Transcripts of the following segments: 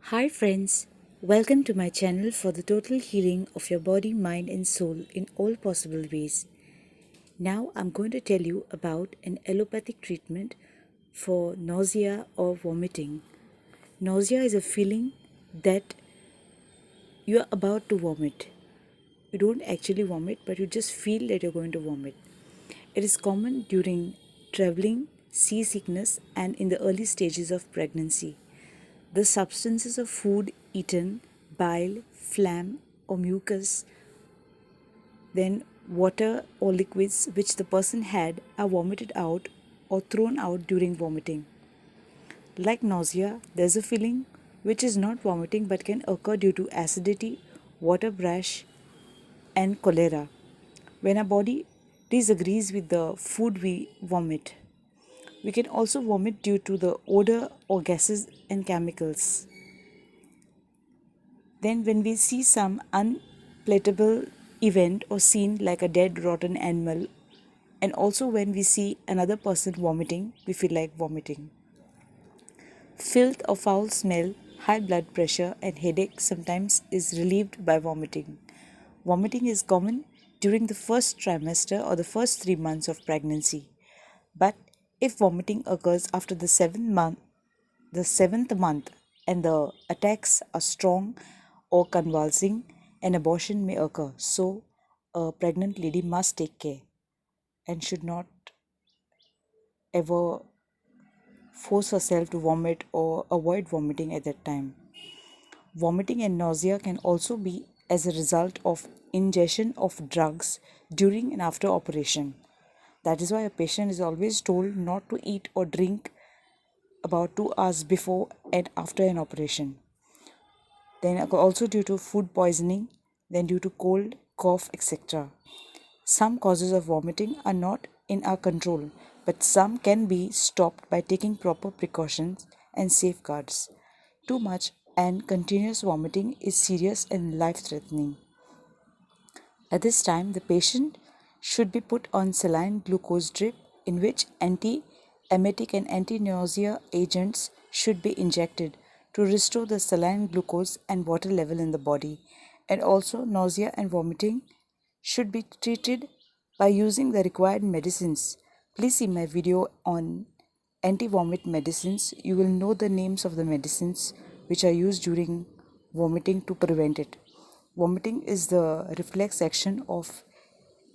Hi friends, welcome to my channel for the total healing of your body, mind and soul in all possible ways. Now I'm going to tell you about an allopathic treatment for nausea or vomiting. Nausea is a feeling that you are about to vomit. You don't actually vomit, but you just feel that you're going to vomit. It is common during traveling, seasickness, and in the early stages of pregnancy. The substances of food eaten, bile, phlegm, or mucus, then water or liquids which the person had are vomited out or thrown out during vomiting. Like nausea, there's a feeling which is not vomiting but can occur due to acidity, water brash, and cholera. When our body disagrees with the food we vomit. We can also vomit due to the odor or gases and chemicals. Then, when we see some unpalatable event or scene like a dead, rotten animal, and also when we see another person vomiting, we feel like vomiting. Filth or foul smell, high blood pressure, and headache sometimes is relieved by vomiting. Vomiting is common during the first trimester or the first 3 months of pregnancy. But if vomiting occurs after the seventh month, and the attacks are strong or convulsing, an abortion may occur. So, a pregnant lady must take care and should not ever force herself to vomit or avoid vomiting at that time. Vomiting and nausea can also be as a result of ingestion of drugs during and after operation. That is why a patient is always told not to eat or drink about 2 hours before and after an operation. Then also due to food poisoning, then due to cold, cough, etc. Some causes of vomiting are not in our control, but some can be stopped by taking proper precautions and safeguards. Too much and continuous vomiting is serious and life threatening. At this time, the patient should be put on saline glucose drip, in which anti-emetic and anti-nausea agents should be injected to restore the saline glucose and water level in the body. And also, nausea and vomiting should be treated by using the required medicines. Please see my video on anti-vomit medicines. You will know the names of the medicines which are used during vomiting to prevent it. Vomiting is the reflex action of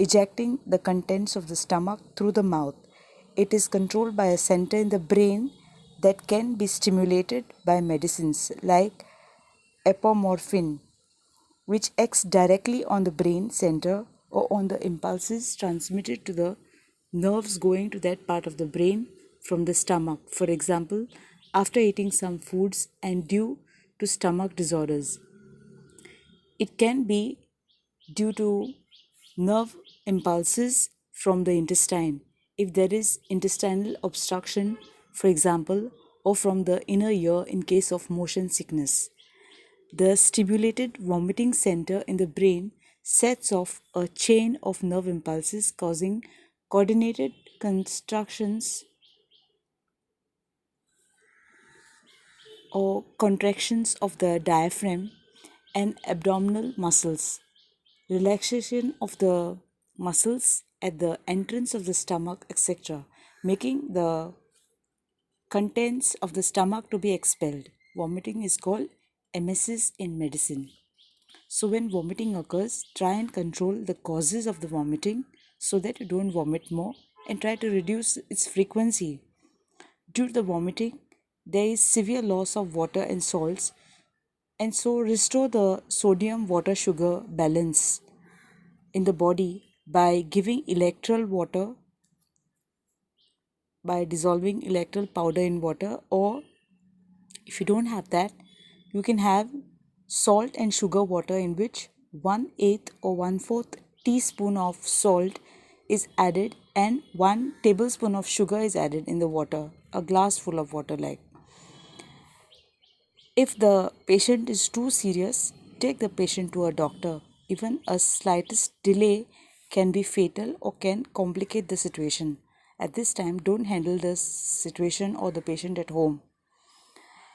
ejecting the contents of the stomach through the mouth. It is controlled by a center in the brain that can be stimulated by medicines like apomorphine, which acts directly on the brain center or on the impulses transmitted to the nerves going to that part of the brain from the stomach. For example, after eating some foods and due to stomach disorders. It can be due to nerve impulses from the intestine. If there is intestinal obstruction, for example, or from the inner ear in case of motion sickness. The stimulated vomiting center in the brain sets off a chain of nerve impulses causing coordinated constructions or contractions of the diaphragm and abdominal muscles, relaxation of the muscles at the entrance of the stomach, etc., making the contents of the stomach to be expelled. Vomiting is called emesis in medicine. So, when vomiting occurs, try and control the causes of the vomiting so that you don't vomit more and try to reduce its frequency. Due to the vomiting, there is severe loss of water and salts, and so restore the sodium water sugar balance in the body by giving electrolyte water, by dissolving electrolyte powder in water, or if you don't have that, you can have salt and sugar water in which 1/8 or 1/4 teaspoon of salt is added and 1 tablespoon of sugar is added in the water, a glass full of water like. If the patient is too serious, take the patient to a doctor. Even a slightest delay can be fatal or can complicate the situation. At this time, don't handle the situation or the patient at home.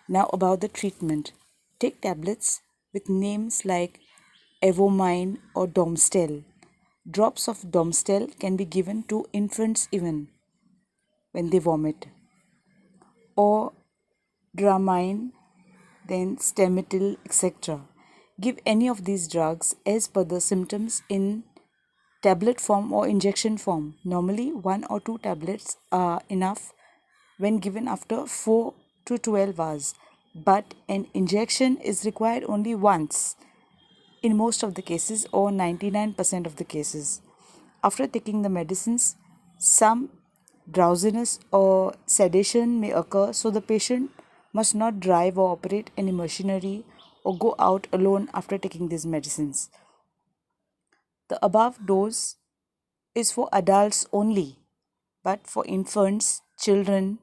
Now, about the treatment. Take tablets with names like Evomine or Domstel. Drops of Domstel can be given to infants even when they vomit, or Dramine, then Stemitil, etc. Give any of these drugs as per the symptoms in tablet form or injection form. Normally, 1 or 2 tablets are enough when given after 4 to 12 hours, but an injection is required only once in most of the cases or 99% of the cases. After taking the medicines, some drowsiness or sedation may occur, so the patient must not drive or operate any machinery or go out alone after taking these medicines. The above dose is for adults only, but for infants, children,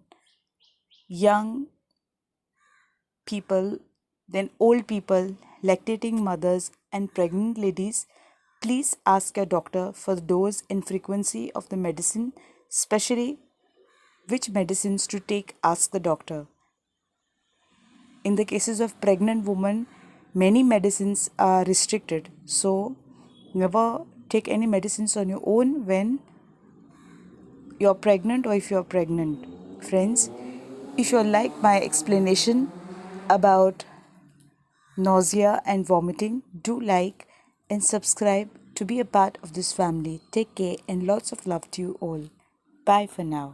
young people, then old people, lactating mothers, and pregnant ladies, please ask your doctor for the dose and frequency of the medicine, especially which medicines to take. Ask the doctor. In the cases of pregnant women, many medicines are restricted, so never take any medicines on your own when you're pregnant or if you're pregnant. Friends, if you like my explanation about nausea and vomiting, do like and subscribe to be a part of this family. Take care and lots of love to you all. Bye for now.